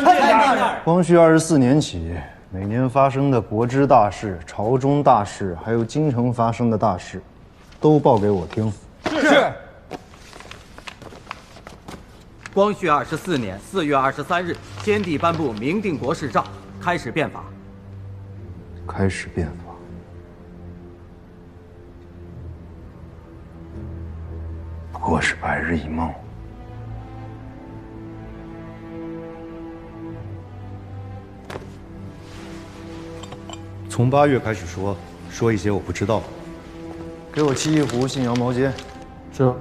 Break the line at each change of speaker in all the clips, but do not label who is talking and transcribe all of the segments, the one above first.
参见大人。
光绪24年起，每年发生的国之大事、朝中大事，还有京城发生的大事，都报给我听。
是。
光绪24年4月23日，先帝颁布明定国事诏，开始变法。
开始变法。不过是白日一梦。
从8月开始说一些我不知道的。
给我沏一壶信阳毛尖。
是。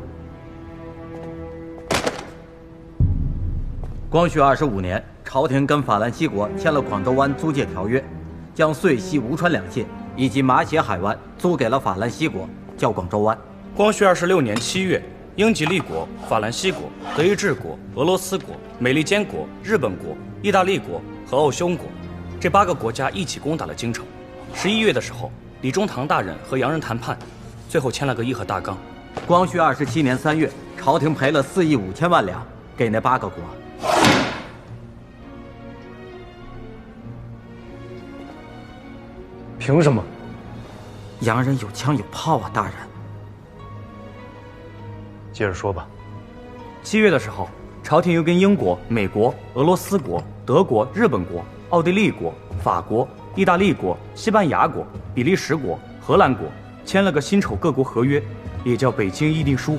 光绪25年，朝廷跟法兰西国签了广州湾租界条约，将遂西吴川两界以及马偕海湾租给了法兰西国，叫广州湾。
光绪26年7月，英吉利国、法兰西国、德意志国、俄罗斯国、美利坚国、日本国、意大利国和奥匈国这8个国家一起攻打了京城。11月的时候，李中堂大人和洋人谈判，最后签了个议和大纲。
光绪27年3月，朝廷赔了4亿5千万两给那8个国。
凭什么？
洋人有枪有炮啊，大人。
接着说吧。
7月的时候，朝廷又跟英国、美国、俄罗斯国、德国、日本国、奥地利国、法国、意大利国、西班牙国、比利时国、荷兰国签了个辛丑各国合约，也叫《北京议定书》，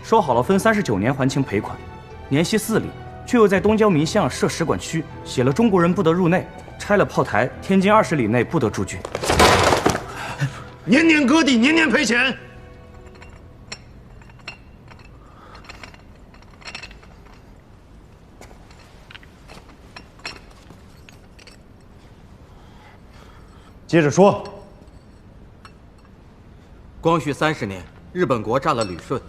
说好了分39年还清赔款，年息4厘，却又在东郊民巷设使馆区，写了中国人不得入内，拆了炮台，天津20里内不得驻军，
年年割地，年年赔钱。
接着说。
光绪30年，日本国占了旅顺。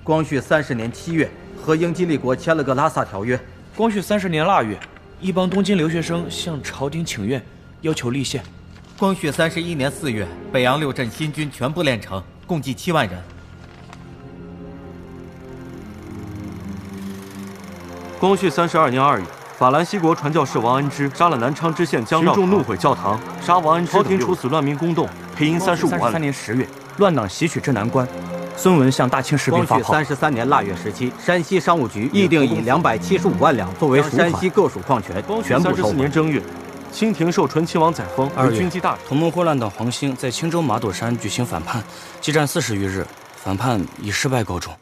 光绪30年7月，和英吉利国签了个拉萨条约。
光绪30年腊月，一帮东京留学生向朝廷请愿，要求立宪。
光绪31年4月，北洋6镇新军全部练成，共计7万人。
光绪32年2月，法兰西国传教士王安之杀了南昌知县江绕，群众怒毁教堂，杀王安之，朝廷处死乱民公洞，赔银35万。
33年10月，乱党袭取镇南关，孙文向大清士兵发炮。
光绪33年腊月17，山西商务局议定以275万两作为山西各属矿权，全部收回。
34年正月，清廷授醇亲王载沣为军机大臣。
同盟会乱党黄兴在青州马朵山举行反叛，激战40余日，反叛以失败告终。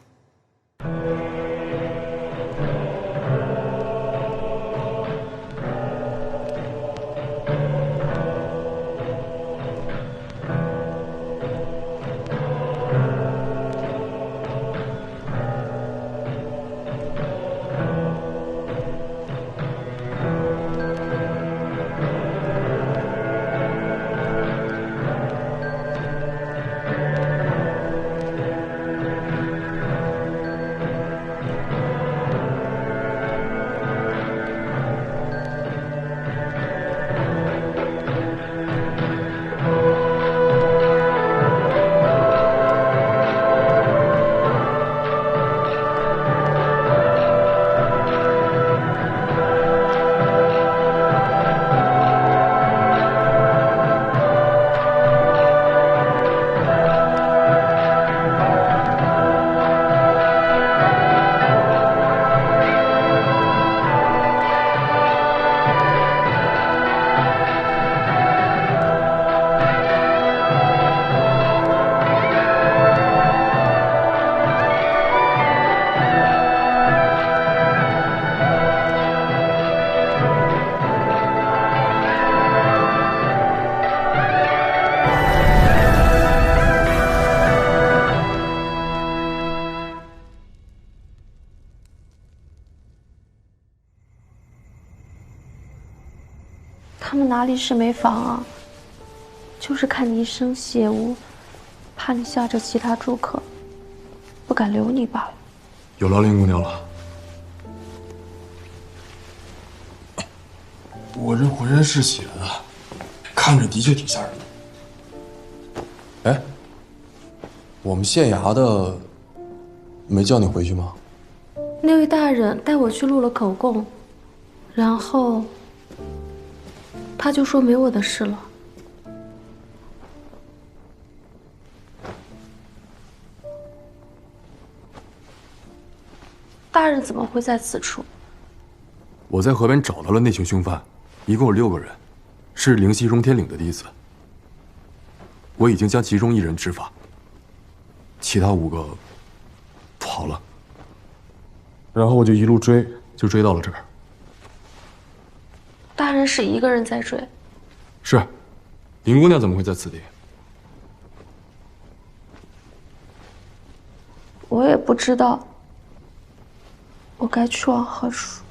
他们哪里是没防啊？就是看你一身血污，怕你吓着其他住客，不敢留你罢了。
有劳林姑娘了。我这浑身是血的，看着的确挺吓人的。哎，我们县衙的没叫你回去吗？
那位大人带我去录了口供，然后他就说没我的事了。大人怎么会在此处？
我在河边找到了那群凶犯，一共有6个人，是灵溪荣天岭的弟子。我已经将其中1人执法，其他5个跑了。然后我就一路追，就追到了这儿。
大人是一个人在追？
是，林姑娘怎么会在此地？
我也不知道，我该去往何处。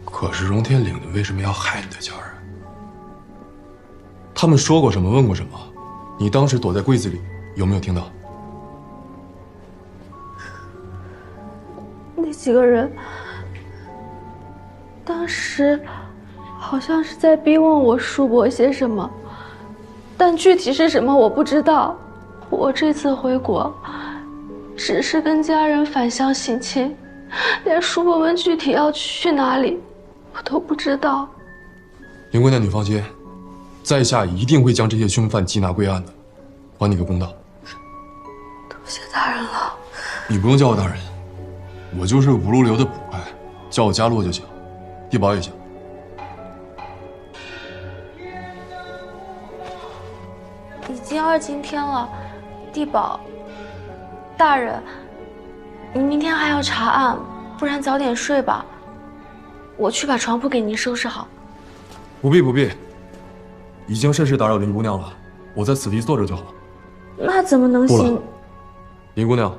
可是荣天岭的为什么要害你的家人？他们说过什么？问过什么？你当时躲在柜子里，有没有听到？
那几个人当时好像是在逼问我叔伯些什么，但具体是什么我不知道。我这次回国只是跟家人返乡省亲，连叔伯们具体要去哪里我都不知道。
林姑娘，你放心，在下一定会将这些凶犯缉拿归案的，还你个公道。
多谢大人了。
你不用叫我大人，我就是五路流的捕快，叫我家洛就行，地保也行。
已经2更天了，地保大人，你明天还要查案，不然早点睡吧。我去把床铺给您收拾好。
不必不必，已经甚是打扰林姑娘了，我在此地坐着就好。
那怎么能行？
林姑娘，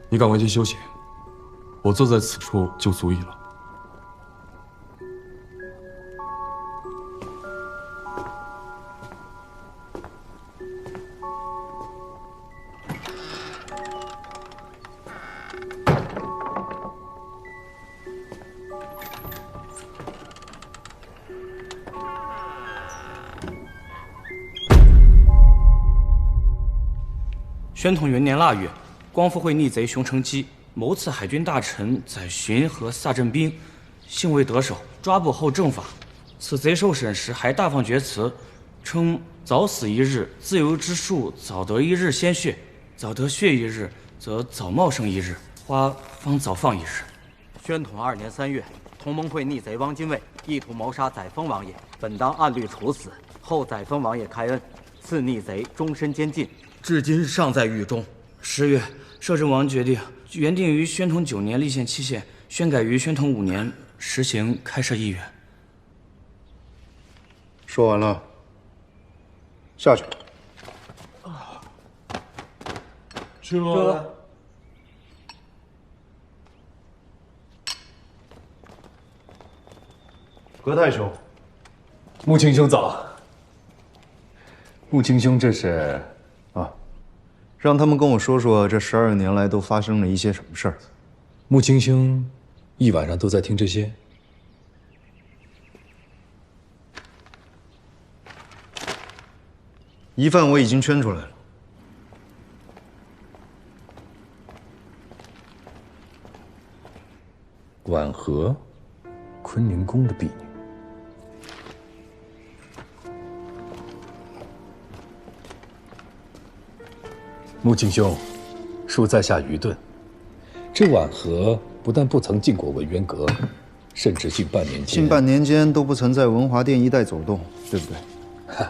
你赶快去休息，我坐在此处就足矣了。
宣统元年腊月，光复会逆贼熊承基谋刺海军大臣载洵和萨镇兵，幸未得手，抓捕后正法。此贼受审时还大放厥词，称早死1日，自由之术早得1日鲜血，早得血1日，则早茂盛1日，花方早放1日。
宣统2年3月，同盟会逆贼汪精卫意图谋杀载沣王爷，本当按律处死，后载沣王爷开恩，赐逆贼终身监禁，至今尚在狱中。
10月，摄政王决定原定于宣统9年立宪期限，宣改于宣统5年实行开设议员。
说完了，下去。
吃了。
何太兄，
穆青兄早。穆青兄，这是？
让他们跟我说说这12年来都发生了一些什么事儿。
穆青兄一晚上都在听这些？
疑犯我已经圈出来了。
婉和，坤宁宫的婢女。穆青兄，恕在下愚钝。这婉和不但不曾进过文渊阁，甚至近半年间
都不曾在文华殿一带走动，对不对？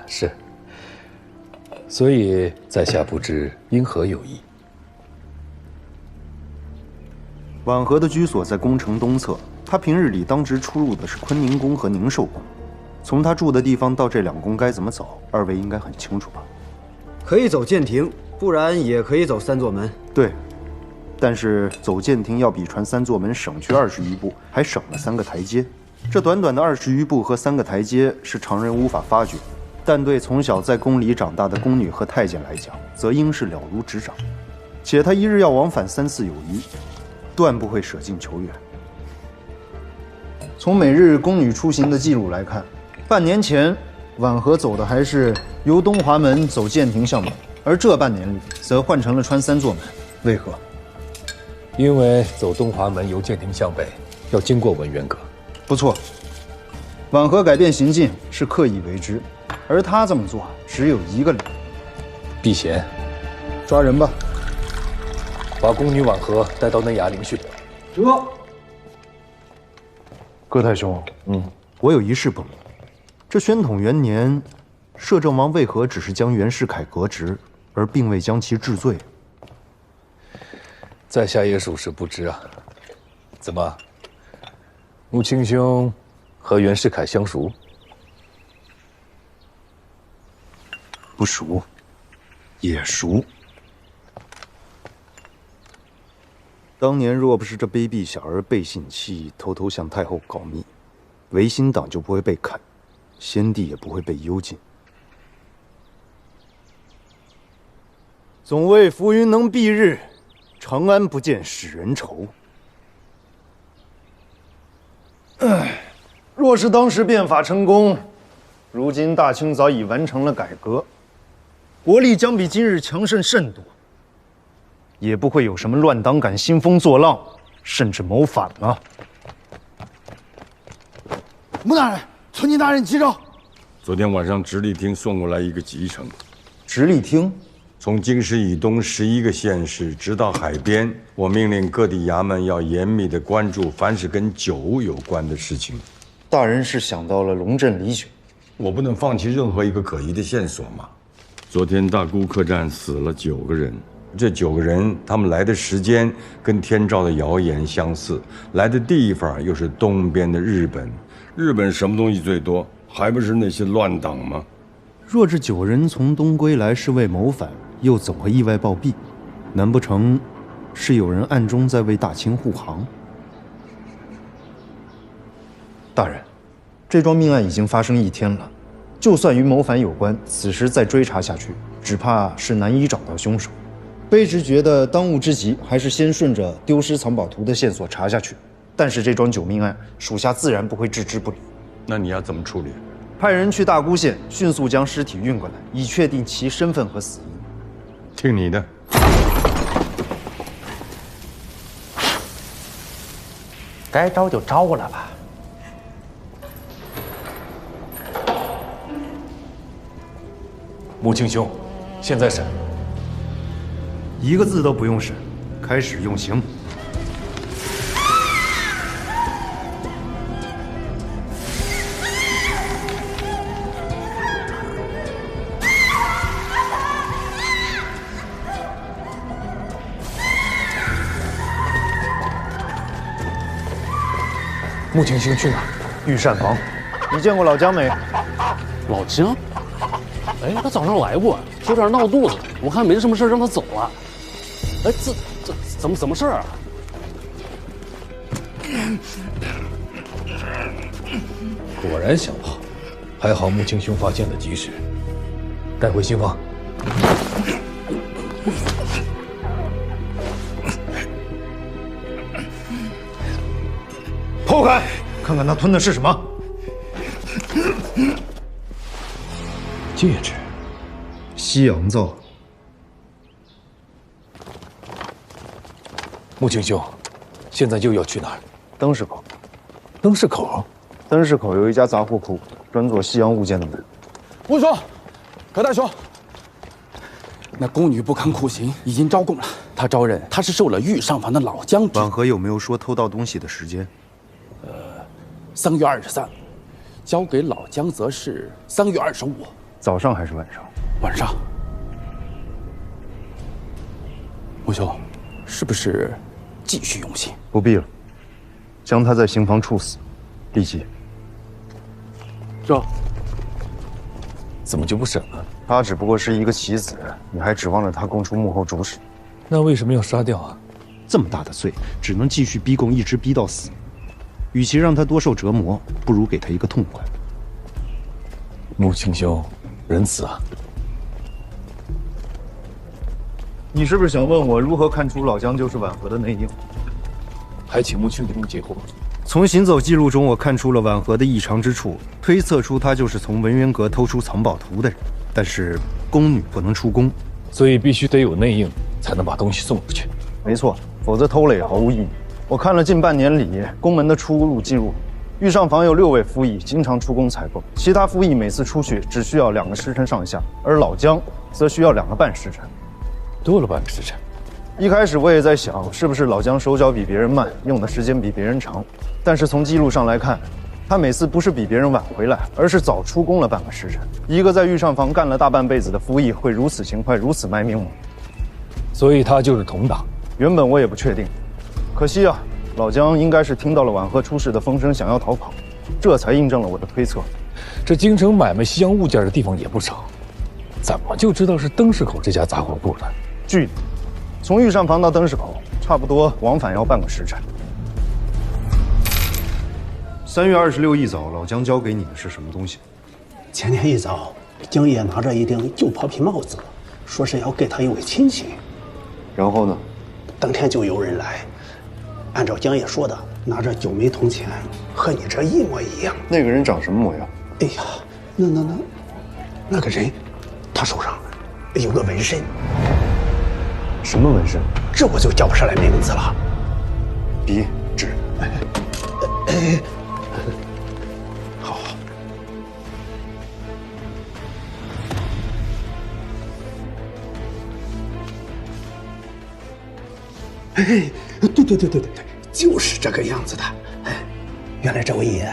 是。所以在下不知因何有意。
婉和的居所在宫城东侧，她平日里当值出入的是坤宁宫和宁寿宫。从她住的地方到这2宫该怎么走，二位应该很清楚吧？
可以走剑亭，不然也可以走3座门。
对，但是走剑亭要比传3座门省去20余步，还省了3个台阶。这短短的20余步和3个台阶是常人无法发觉，但对从小在宫里长大的宫女和太监来讲，则应是了如指掌。且她一日要往返3次有余，断不会舍近求远。从每日宫女出行的记录来看，半年前婉和走的还是由东华门走剑亭向北，而这半年里则换成了穿3座门。为何？
因为走东华门由剑亭向北要经过文渊阁，
不错，婉和改变行径是刻意为之，而他这么做只有一个理由：
避嫌。
抓人吧，
把宫女婉和带到内衙聆讯。
葛太兄，我有一事不明，这宣统元年，摄政王为何只是将袁世凯革职，而并未将其治罪？
在下也属实不知啊。怎么，穆青兄和袁世凯相熟？
不熟，也熟。当年若不是这卑鄙小儿背信弃义，偷偷向太后告密，维新党就不会被砍，先帝也不会被幽禁。总谓浮云能蔽日，长安不见使人愁。若是当时变法成功，如今大清早已完成了改革，国力将比今日强盛甚多，也不会有什么乱党敢兴风作浪，甚至谋反了。
穆大人，存进大人急召。
昨天晚上直隶厅送过来一个急呈，
直隶厅
从京师以东11个县市直到海边，我命令各地衙门要严密地关注凡是跟酒有关的事情。
大人是想到了龙镇李酒，
我不能放弃任何一个可疑的线索嘛。昨天大沽客栈死了9个人，这9个人他们来的时间跟天照的谣言相似，来的地方又是东边的日本。日本什么东西最多？还不是那些乱党吗？
若这9人从东归来是为谋反，又怎会意外暴毙？难不成是有人暗中在为大清护航？大人，这桩命案已经发生1天了，就算与谋反有关，此时再追查下去，只怕是难以找到凶手。卑职觉得当务之急还是先顺着丢失藏宝图的线索查下去。但是这桩9命案，属下自然不会置之不理。
那你要怎么处理？
派人去大沽县，迅速将尸体运过来，以确定其身份和死因。
听你的。
该招就招了吧。
穆青兄，现在审。
一个字都不用审，开始用刑。
穆青兄去哪儿？
御膳房。你见过老姜没？
老姜？哎，他早上来过，说这儿闹肚子，我看没什么事，让他走了。哎，这怎么事儿啊？
果然想跑，还好穆青兄发现的及时，带回新房。
剖开，看看他吞的是什么。
戒指，
西洋造。
穆青兄，现在又要去哪儿？
灯市口。
灯市口？
灯市口有一家杂货铺，专做西洋物件的门。
吴兄，葛大兄，那宫女不堪酷刑，已经招供了。她招认她是受了御膳房的老姜之。
婉和有没有说偷盗东西的时间
？3月23，交给老姜则是3月25。
早上还是晚上？
晚上。吴兄，是不是继续用刑？
不必了，将他在刑房处死，立即。
这
怎么就不审了？
他只不过是一个棋子，你还指望着他供出幕后主使？
那为什么要杀掉啊？
这么大的罪，只能继续逼供，一直逼到死。与其让他多受折磨，不如给他一个痛快。
穆青兄，仁慈啊！
你是不是想问我如何看出老姜就是婉和的内应？
还请穆青兄解惑。
从行走记录中，我看出了婉和的异常之处，推测出他就是从文渊阁偷出藏宝图的人。但是宫女不能出宫，
所以必须得有内应，才能把东西送出去。
没错，否则偷了也毫无意义。我看了近半年里宫门的出入记录，御上房有6位夫役，经常出宫采购，其他夫役每次出去只需要2个时辰上下，而老姜则需要2个半时辰，
多了半个时辰。
一开始我也在想，是不是老姜手脚比别人慢，用的时间比别人长？但是从记录上来看，他每次不是比别人晚回来，而是早出宫了半个时辰。一个在御上房干了大半辈子的夫役，会如此勤快，如此卖命吗？
所以他就是同党。
原本我也不确定，可惜啊，老姜应该是听到了婉和出事的风声，想要逃跑，这才印证了我的推测。
这京城买卖西洋物件的地方也不少，怎么就知道是灯市口这家杂货铺呢？
距离从御上房到灯市口，差不多往返要半个时辰。3月26一早，老姜交给你的是什么东西？
前天一早，姜爷拿着一顶旧破皮帽子，说是要给他一位亲戚。
然后呢？
当天就有人来，按照姜爷说的，拿着9枚铜钱，和你这一模一样。
那个人长什么模样？
哎呀，那个人，他手上有个纹身。
什么纹身？
这我就叫不上来名字了。
笔、纸。
好。哎，对，就是这个样子的。哎，原来这位爷，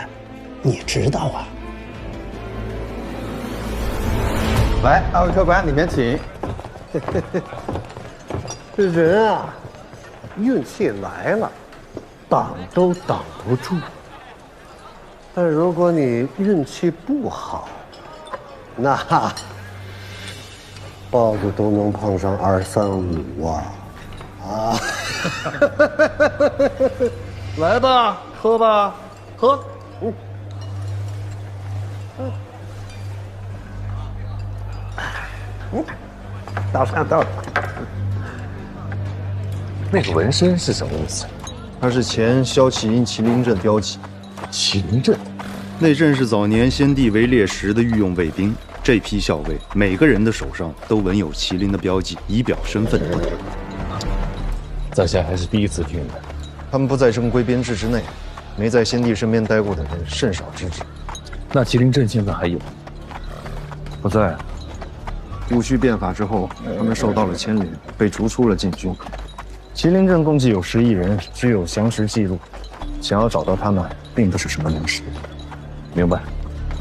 你知道啊？
来，2位客官，里面请。这人啊，运气来了，挡都挡不住。但如果你运气不好，那包子都能碰上2、3、5啊！啊！来吧，喝吧，喝。倒上。
那个纹身是什么意思？
它是前骁骑营麒麟阵标记。
麒麟阵，
那阵是早年先帝为猎食的御用卫兵。这批校尉每个人的手上都纹有麒麟的标记，以表身份。
在下还是第一次听的。
他们不在正规编制之内，没在先帝身边待过的人甚少知之。
那麒麟阵现在还有？
不在。戊戌变法之后，他们受到了牵连，被逐出了禁军。麒麟阵共计有11人，只有详实记录，想要找到他们，并不是什么难事。
明白，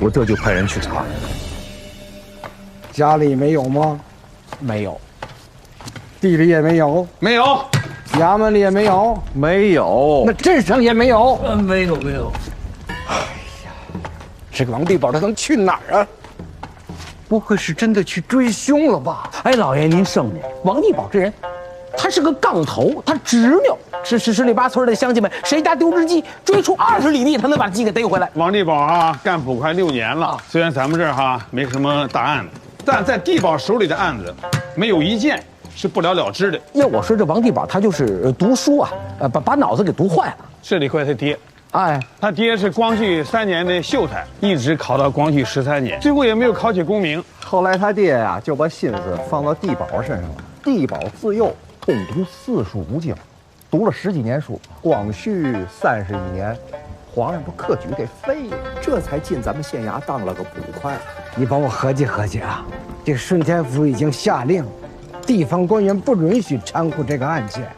我这就派人去查。
家里没有吗？
没有。
地里也没有？
没有。
衙门里也没有？
没有。
那镇上也没有？
没有。
哎呀，这个王地保他能去哪儿啊？不会是真的去追凶了吧？
哎，老爷您圣明，王地保这人，他是个杠头，他执拗。十里八村的乡亲们，谁家丢只鸡，追出20里地，他能把鸡给逮回来。
王地保啊，干捕快6年了。虽然咱们这儿没什么大案子，但在地保手里的案子，没有一件是不了了之的。
要我说，这王地保他就是读书啊，把脑子给读坏了。
这里怪他爹。
哎，
他爹是光绪3年的秀才，一直考到光绪13年，最后也没有考起功名。
后来他爹呀，就把心思放到地保身上了。地保自幼通读4书5经，读了10几年书。光绪31年，皇上把科举给废了，这才进咱们县衙当了个捕快。
你帮我合计合计啊，这顺天府已经下令，地方官员不允许掺和这个案件。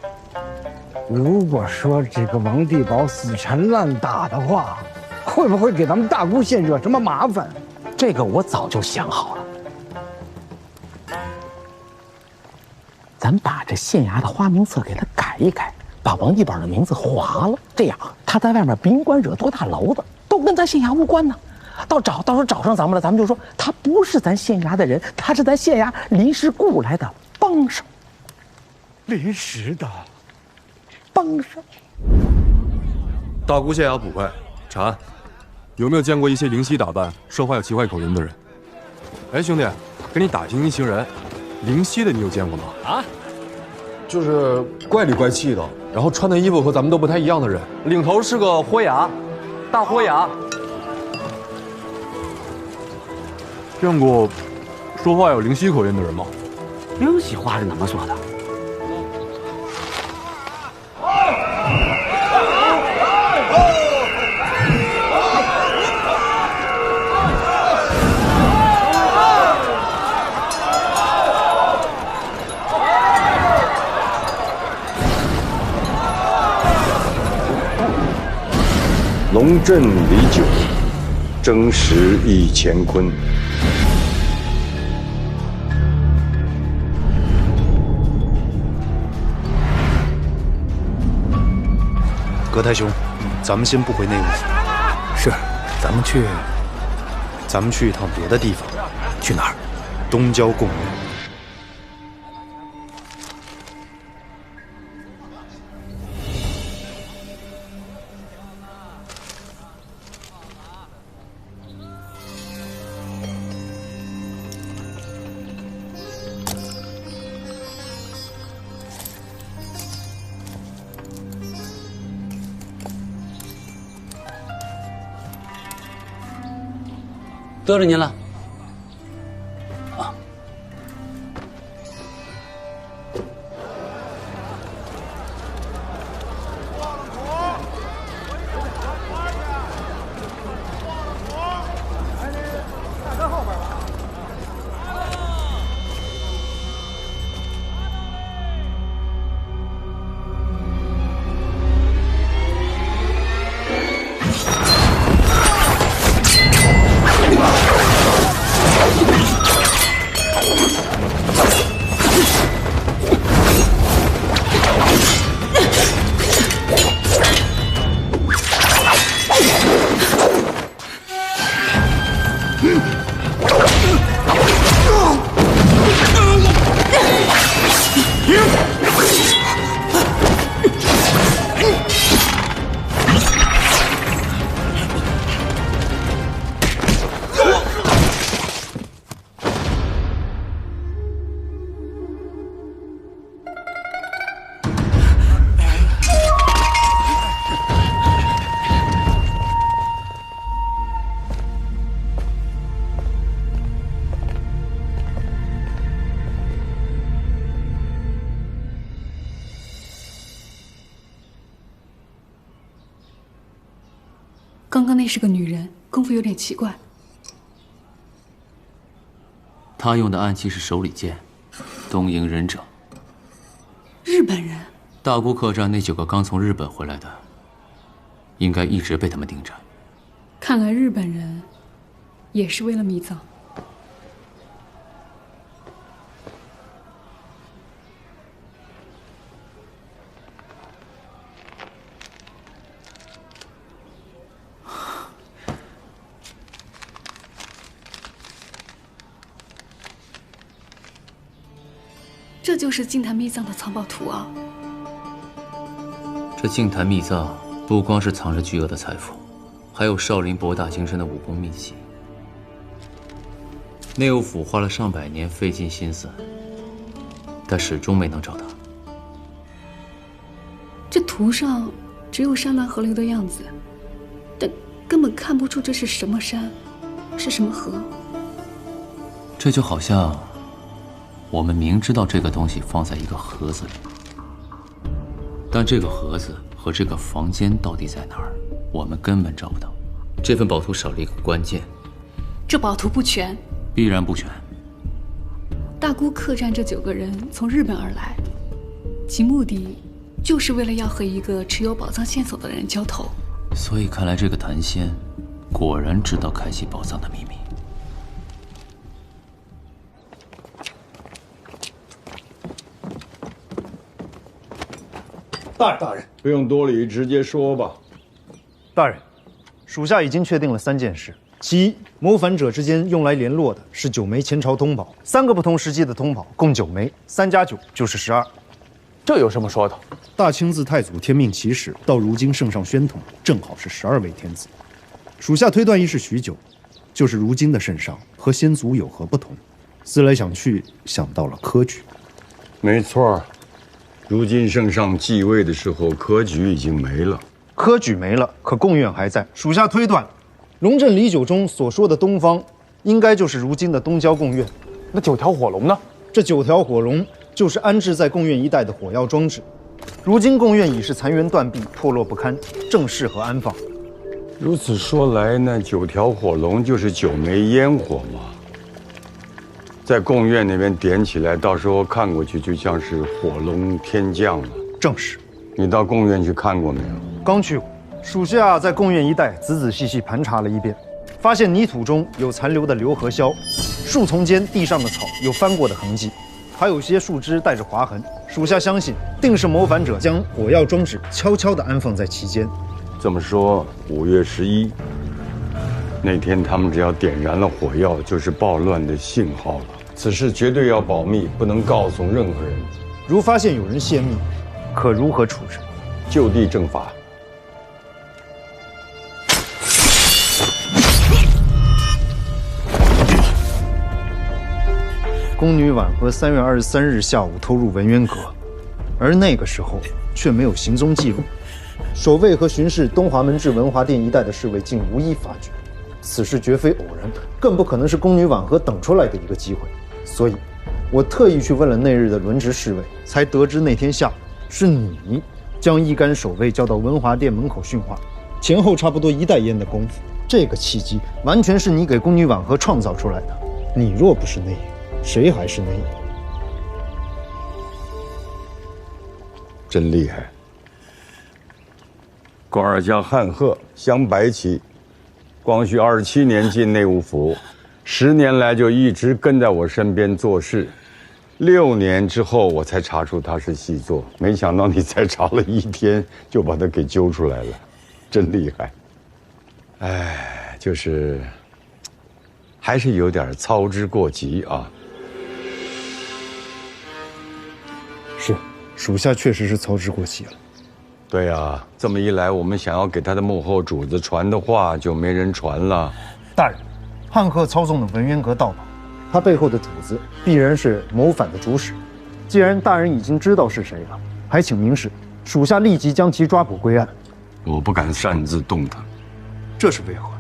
如果说这个王地保死缠烂打的话，会不会给咱们大沽县惹什么麻烦？
这个我早就想好了。咱把这县衙的花名册给他改一改，把王地保的名字划了，这样他在外面甭管惹多大娄子，都跟咱县衙无关呢。到时候找上咱们了，咱们就说他不是咱县衙的人，他是咱县衙临时雇来的帮手。
临时的
帮手。
大沽县衙捕快查案，有没有见过一些灵犀打扮、说话有奇怪口音的人？哎，兄弟，给你打听一行人，灵犀的你有见过吗？
啊，
就是怪里怪气的，然后穿的衣服和咱们都不太一样的人。
领头是个豁牙，大豁牙。
见过说话有灵犀口音的人吗？
灵犀话是怎么说的？
荣镇李九，征时一乾坤。
葛太兄，咱们先不回内务府。
是，咱们
去一趟别的地方。
去哪儿？
东郊贡院。
得罪您了。
刚刚那是个女人，功夫有点奇怪。
她用的暗器是手里剑，东瀛忍者。
日本人？
大沽客栈那9个刚从日本回来的，应该一直被他们盯着。
看来日本人也是为了秘藏。这就是净坛秘藏的藏宝图啊！
这净坛秘藏不光是藏着巨额的财富，还有少林博大精深的武功秘籍。内务府花了上百年，费尽心思，但始终没能找到。
这图上只有山南河流的样子，但根本看不出这是什么山，是什么河。
这就好像我们明知道这个东西放在一个盒子里，但这个盒子和这个房间到底在哪儿，我们根本找不到。这份宝图少了一个关键，
这宝图不全，
必然不全。
大沽客栈这9个人从日本而来，其目的就是为了要和一个持有宝藏线索的人交头。
所以看来这个谭仙果然知道开启宝藏的秘密。
大人，
不用多礼，直接说吧。
大人，属下已经确定了3件事：其一，谋反者之间用来联络的是9枚前朝通宝，3个不同时期的通宝，共9枚，3加9就是12。
这有什么说的？
大清自太祖天命起始到如今圣上宣统，正好是12位天子。属下推断一事许久，就是如今的圣上和先祖有何不同？思来想去，想到了科举。
没错。如今圣上继位的时候，科举已经没了。
科举没了，可贡院还在。属下推断，荣镇李九中所说的东方，应该就是如今的东郊贡院。
那9条火龙呢？
这9条火龙就是安置在贡院一带的火药装置。如今贡院已是残垣断壁，破落不堪，正适合安放。
如此说来，那9条火龙就是9枚烟火嘛。在贡院那边点起来，到时候看过去就像是火龙天降了。
正是。
你到贡院去看过没有？
刚去过。属下在贡院一带仔仔细细盘查了一遍，发现泥土中有残留的硫和硝，树丛间地上的草有翻过的痕迹，还有些树枝带着划痕。属下相信，定是谋反者将火药装置悄悄地安放在其间。
这么说，5月11那天，他们只要点燃了火药，就是暴乱的信号了。此事绝对要保密，不能告诉任何人。
如发现有人泄密，可如何处置？
就地正法。
宫女婉和3月23日下午偷入文渊阁，而那个时候却没有行踪记录。守卫和巡视东华门至文华殿一带的侍卫竟无一发觉，此事绝非偶然，更不可能是宫女婉和等出来的一个机会。所以，我特意去问了那日的轮值侍卫，才得知那天下午是你将一干守卫叫到文华殿门口训话，前后差不多1袋烟的功夫。这个契机完全是你给宫女婉和创造出来的。你若不是内应，谁还是内应？
真厉害！官儿叫汉鹤，镶白旗，光绪27年进内务府，10年来就一直跟在我身边做事。6年之后，我才查出他是细作，没想到你才查了1天就把他给揪出来了，真厉害！哎，就是还是有点操之过急啊。
是，属下确实是操之过急了。
对呀，这么一来，我们想要给他的幕后主子传的话就没人传了。
大人，汉鹤操纵的文渊阁盗宝，他背后的主子必然是谋反的主使。既然大人已经知道是谁了，还请明示，属下立即将其抓捕归案。
我不敢擅自动他，
这是为何？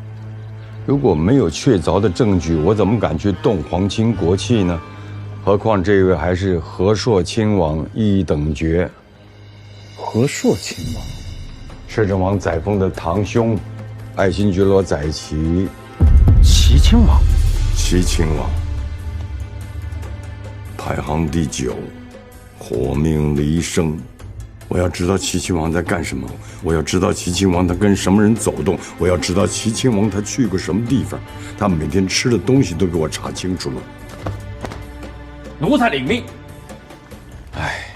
如果没有确凿的证据，我怎么敢去动皇亲国戚呢？何况这位还是和硕亲王一等爵。
和硕亲王，
摄政王载沣的堂兄，爱新觉罗载祺。
齐亲王，
齐亲王排行第9，火命离生。我要知道齐亲王在干什么，我要知道齐亲王他跟什么人走动，我要知道齐亲王他去过什么地方，他每天吃的东西都给我查清楚了。
奴才领命。
哎，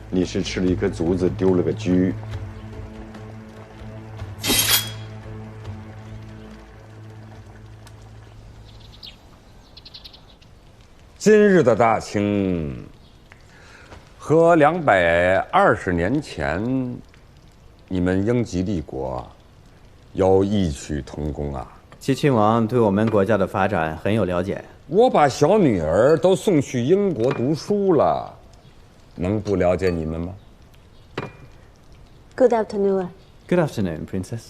你是吃了一颗竹子丢了个车。今日的大清和220年前你们英吉利国有异曲同工啊。
齐亲王对我们国家的发展很有了解。
我把小女儿都送去英国读书了，能不了解你们吗？
Good afternoon.
Good afternoon, Princess.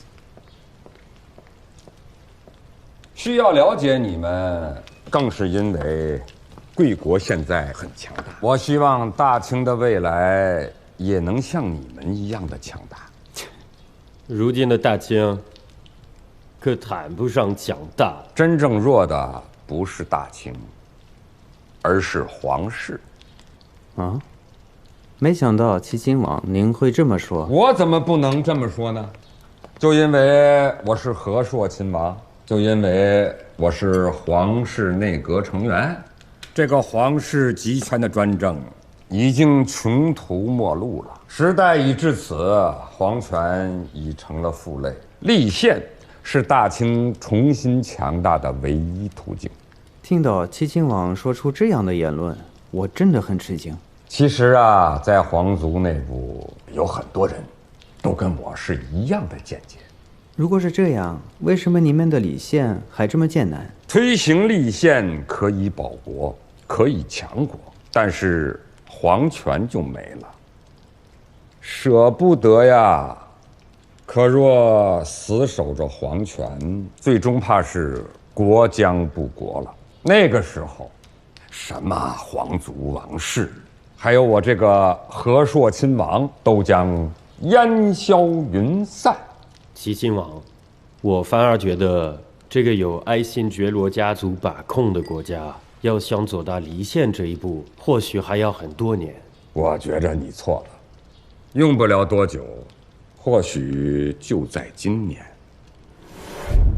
需要了解你们，更是因为贵国现在很强大。我希望大清的未来也能像你们一样的强大。
如今的大清可谈不上强大，
真正弱的不是大清，而是皇室。
啊？没想到齐亲王您会这么说。
我怎么不能这么说呢？就因为我是和硕亲王，就因为我是皇室内阁成员。这个皇室集权的专政已经穷途末路了，时代已至此，皇权已成了负累，立宪是大清重新强大的唯一途径。
听到齐亲王说出这样的言论，我真的很吃惊。
其实啊，在皇族内部有很多人都跟我是一样的见解。
如果是这样，为什么你们的立宪还这么艰难？
推行立宪可以保国，可以强国，但是皇权就没了，舍不得呀。可若死守着皇权，最终怕是国将不国了。那个时候，什么皇族王室，还有我这个和硕亲王，都将烟消云散。
齐亲王，我反而觉得这个有爱新觉罗家族把控的国家，要想走到离宪这一步，或许还要很多年。
我觉着你错了，用不了多久，或许就在今年。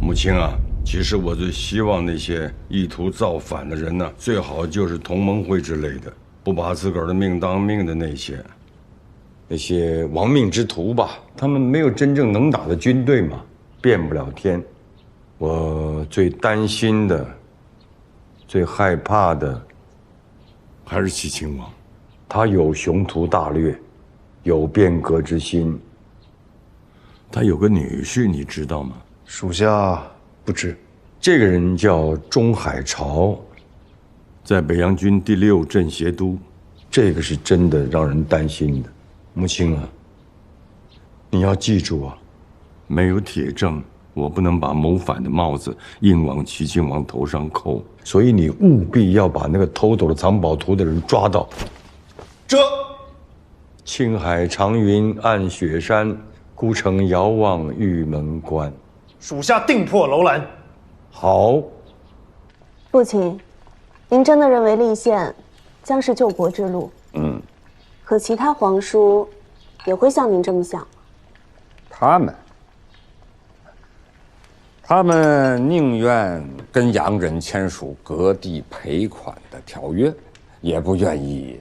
母亲啊，其实我最希望那些意图造反的人呢，最好就是同盟会之类的，不把自个儿的命当命的那些亡命之徒吧。他们没有真正能打的军队嘛，变不了天。我最担心的、最害怕的，还是齐亲王。他有雄图大略，有变革之心。他有个女婿，你知道吗？
属下不知。
这个人叫钟海潮，在北洋军第6镇协督，这个是真的让人担心的。母亲啊，你要记住啊，没有铁证，我不能把谋反的帽子硬往齐亲王头上扣，所以你务必要把那个偷走了藏宝图的人抓到。这，青海长云暗雪山，孤城遥望玉门关。
属下定破楼兰。
好。
父亲，您真的认为立宪将是救国之路？可其他皇叔也会像您这么想吗？
他们宁愿跟洋人签署割地赔款的条约，也不愿意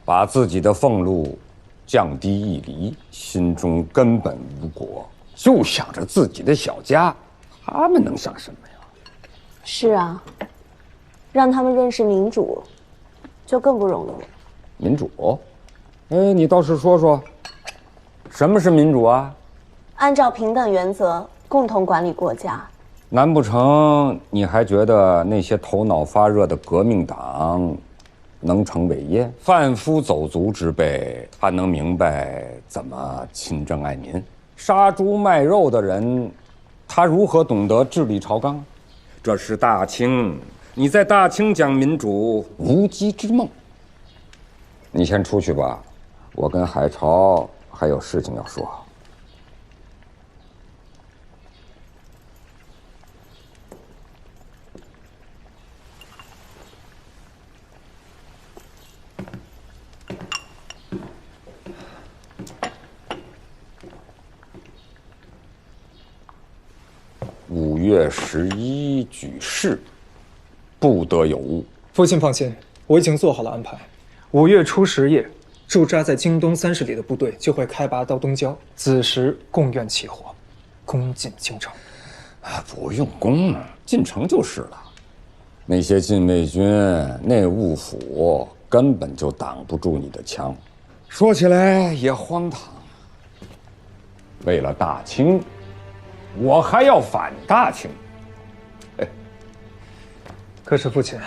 把自己的俸禄降低1厘，心中根本无国，就想着自己的小家。他们能想什么呀？
是啊，让他们认识民主，就更不容易了。
民主？你倒是说说，什么是民主啊？
按照平等原则共同管理国家。
难不成你还觉得那些头脑发热的革命党能成伟业？贩夫走卒之辈还能明白怎么勤政爱民？杀猪卖肉的人，他如何懂得治理朝纲？这是大清，你在大清讲民主，无稽之梦。你先出去吧，我跟海潮还有事情要说。5月11举事，不得有误。
父亲放心，我已经做好了安排。5月初10夜，驻扎在京东30里的部队就会开拔到东郊，子时共愿起火，攻进京城。
不用攻，进城就是了。那些禁卫军、内务府根本就挡不住你的枪。说起来也荒唐，为了大清，我还要反大清。
可是父亲，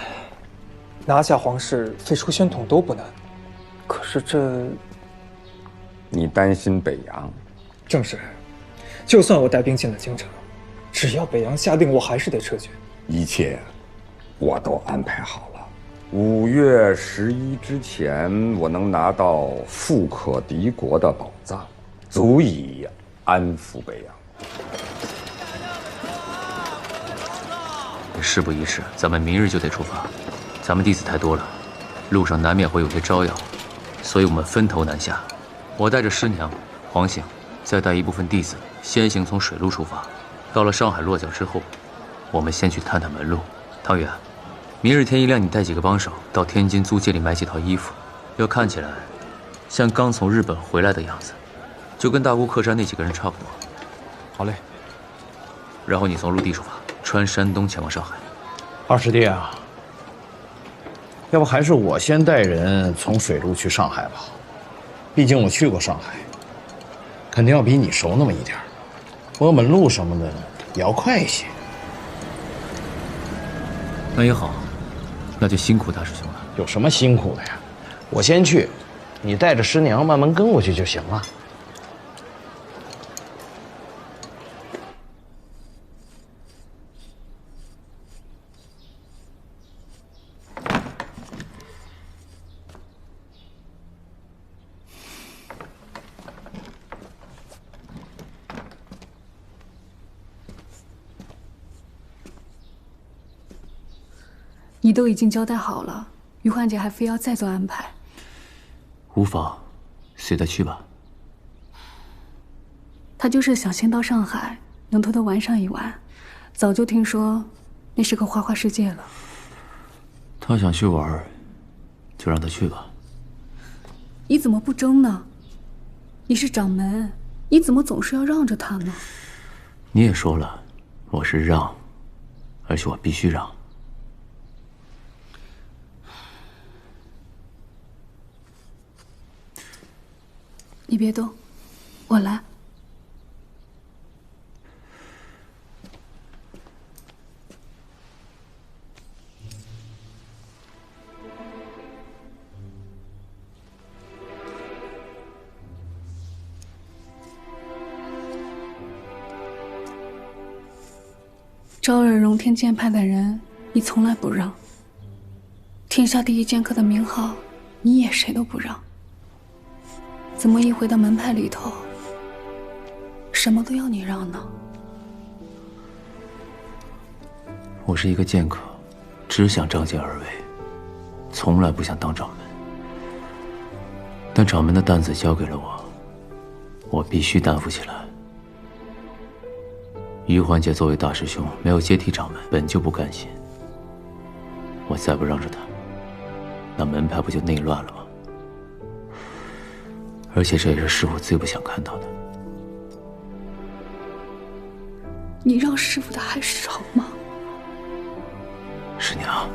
拿下皇室、废除宣统都不难，可是这……
你担心北洋？
正是。就算我带兵进了京城，只要北洋下令，我还是得撤军。
一切我都安排好了。5月11之前，我能拿到富可敌国的宝藏，足以安抚北洋。
事不宜迟，咱们明日就得出发。咱们弟子太多了，路上难免会有些招摇，所以我们分头南下。我带着师娘、皇醒，再带一部分弟子，先行从水路出发。到了上海落脚之后，我们先去探探门路。汤圆，明日天一亮，你带几个帮手到天津租界里买几套衣服，要看起来像刚从日本回来的样子，就跟大沽客栈那几个人差不多。
好嘞。
然后你从陆地出发，穿山东前往上海。
二师弟啊，要不还是我先带人从水路去上海吧，毕竟我去过上海，肯定要比你熟那么一点，我门路什么的也要快一些。
那也好，那就辛苦大师兄了。
有什么辛苦的呀？我先去，你带着师娘慢慢跟过去就行了。
你都已经交代好了，于焕姐还非要再做安排。
无妨，随他去吧。
他就是想先到上海，能偷偷玩上一玩。早就听说那是个花花世界了。
他想去玩，就让他去吧。
你怎么不争呢？你是掌门，你怎么总是要让着他呢？
你也说了，我是让，而且我必须让。
你别动，我来。招惹荣天剑派的人，你从来不让。天下第一剑客的名号，你也谁都不让。怎么一回到门派里头，什么都要你让呢？
我是一个剑客，只想仗剑而为，从来不想当掌门。但掌门的担子交给了我，我必须担负起来。于环节作为大师兄，没有接替掌门，本就不甘心。我再不让着他，那门派不就内乱了吗？而且这也是师父最不想看到的。
你让师父的还少吗？
师娘，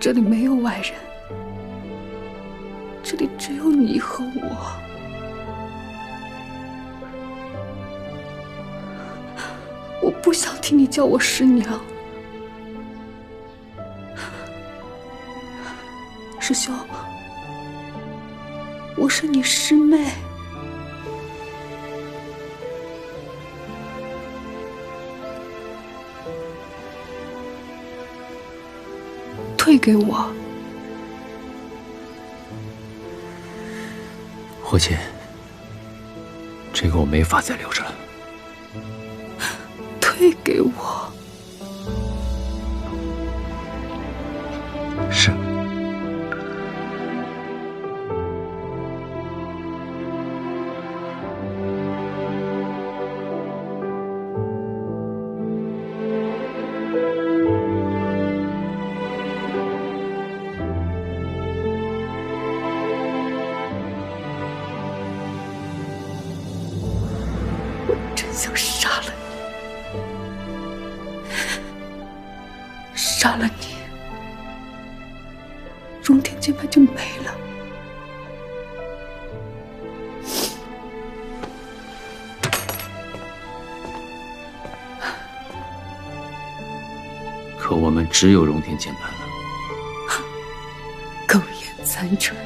这里没有外人，这里只有你和我。我不想听你叫我师娘。师兄，我是你师妹。退给我。
火姐，这个我没法再留着了。
退给我。
是。
我真想杀了你。杀了你，荣天剑派就没了。
可我们只有荣天剑派了。
苟延残喘。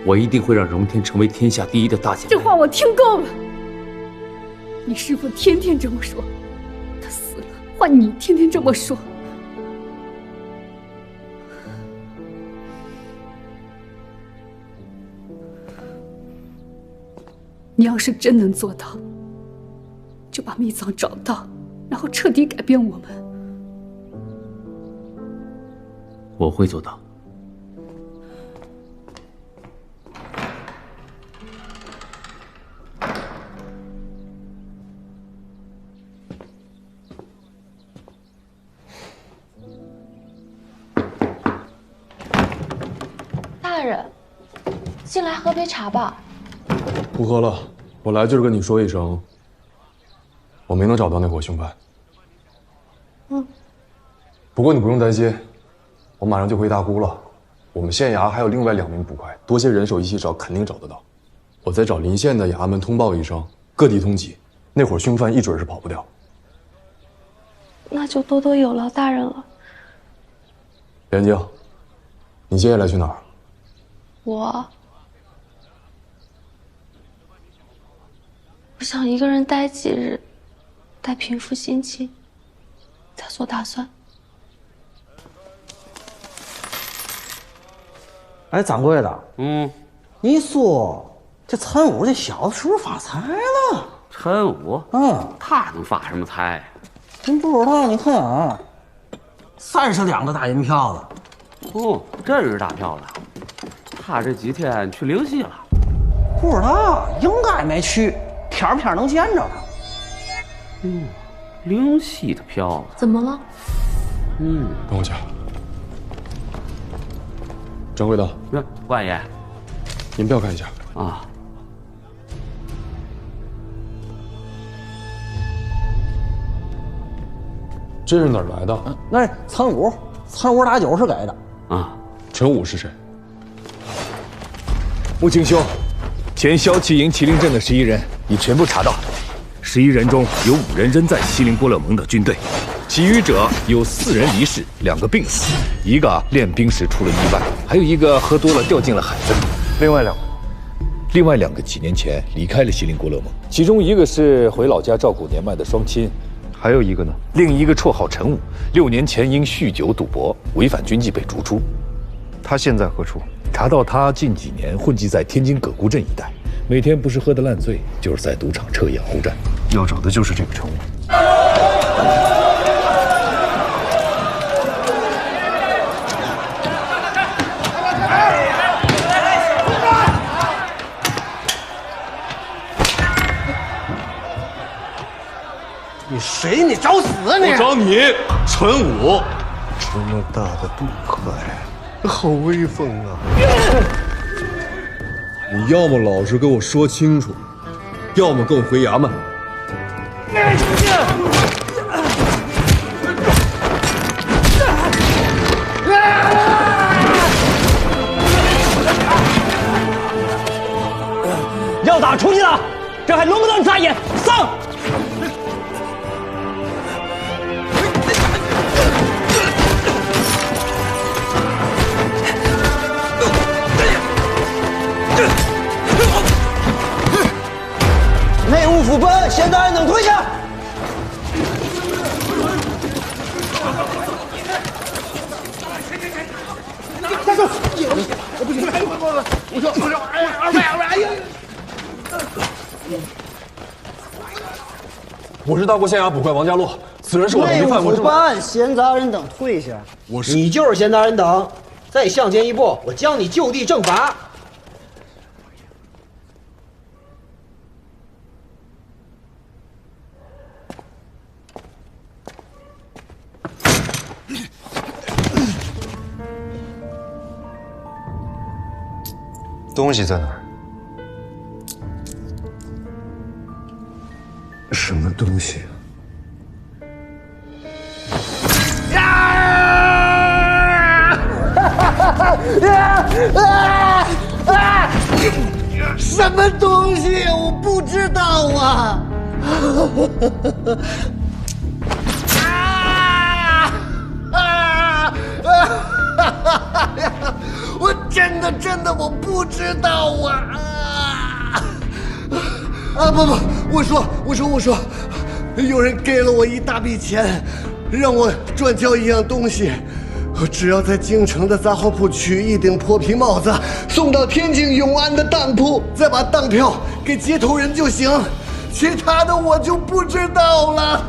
我一定会让荣天成为天下第一的大剑派。
这话我听够了。你师父天天这么说，他死了，换你天天这么说。你要是真能做到，就把秘藏找到，然后彻底改变我们。
我会做到。
大人，进来喝杯茶吧。
不喝了，我来就是跟你说一声，我没能找到那伙凶犯。不过你不用担心，我马上就回大沽了。我们县衙还有另外2名捕快，多些人手一起找，肯定找得到。我再找邻县的衙门通报一声，各地通缉，那伙凶犯一准是跑不掉。
那就多多有劳大人了。
连京，你接下来去哪儿？
我想一个人待几日，待平复心情，再做打算。
哎，掌柜的，你说这陈武这小子是不是发财了？
陈武，他能发什么财？
您不知道，你看啊，
30两的大银票
子。哦，这是大票了。他这几天去灵溪了？
不知道，应该没去，天儿能见着他。
灵溪的票子
怎么了？
跟我讲。掌柜的，
关爷，
银票看一下
啊。
这是哪儿来的？
那是参五大九是给的
啊。
陈武是谁？
穆青兄，前骁骑营麒麟镇的11人已全部查到，11人中有5人仍在锡林郭勒盟的军队，其余者有4人离世，2个病死，1个练兵时出了意外，还有1个喝多了掉进了海中。
另外2
个几年前离开了锡林郭勒盟，其中1个是回老家照顾年迈的双亲，
还有1个呢？
另1个绰号陈武，6年前因酗酒赌博违反军纪被逐出。
他现在何处？
查到他近几年混迹在天津葛沽镇一带，每天不是喝得烂醉，就是在赌场彻夜鏖战。
要找的就是这个陈武。
你谁？你找死啊你！
我找你，陈武。
这么大的赌客呀！好威风啊！
你要么老实跟我说清楚，要么跟我回衙门。
要打出去了，这还能不能眨眼？上！内务府奔，现在能退下。
大哥，不行，我说，二位，哎呀！
我是大国县衙捕快王家洛，此人是我的疑犯。
内务府办，闲杂人等退下。你就是闲杂人等，再向前一步，我将你就地正法。
东西在哪儿？什么东西
什么东西？我不知道啊！我真的我不知道啊！不，我说，有人给了我一大笔钱，让我转交一样东西，我只要在京城的杂货铺取一顶破皮帽子，送到天津永安的当铺，再把当票给接头人就行，其他的我就不知道了。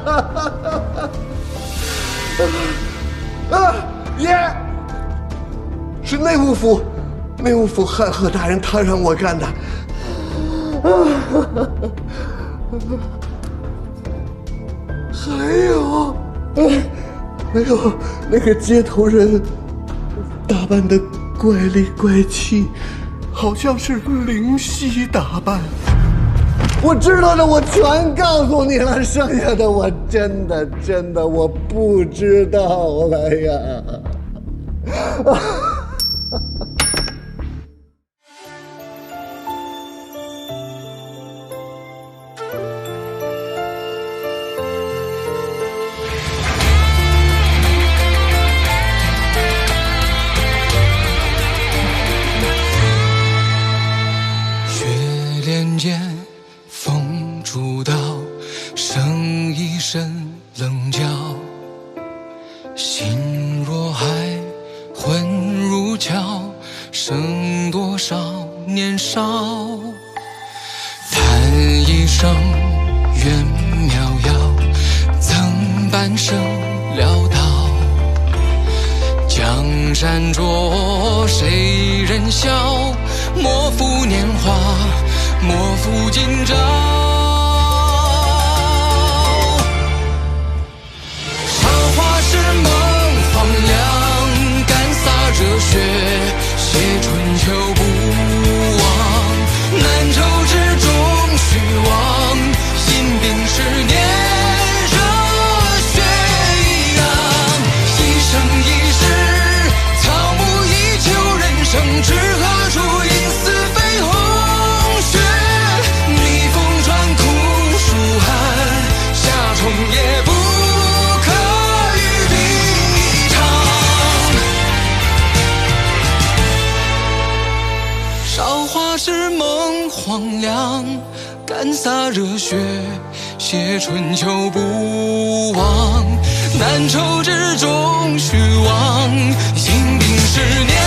爷，是内务府汉贺大人他让我干的。还有那个接头人打扮的怪里怪气，好像是灵犀打扮。我知道的我全告诉你了，剩下的我真的我不知道了呀。
风主导，声一声棱角，心若海，魂如桥，剩多少年少？叹一声缘渺遥，曾半生潦倒，青山着，谁人笑？莫负年华，莫负今朝。韶华是梦荒凉，干洒热血，写春秋不忘。南州之中虚妄，饮冰10年。至何处，因死非红血，逆风穿苦暑寒，夏虫也不可与冰一场。韶华是梦荒凉，干洒热血，写春秋不忘。南州之中虚妄，饮冰10年。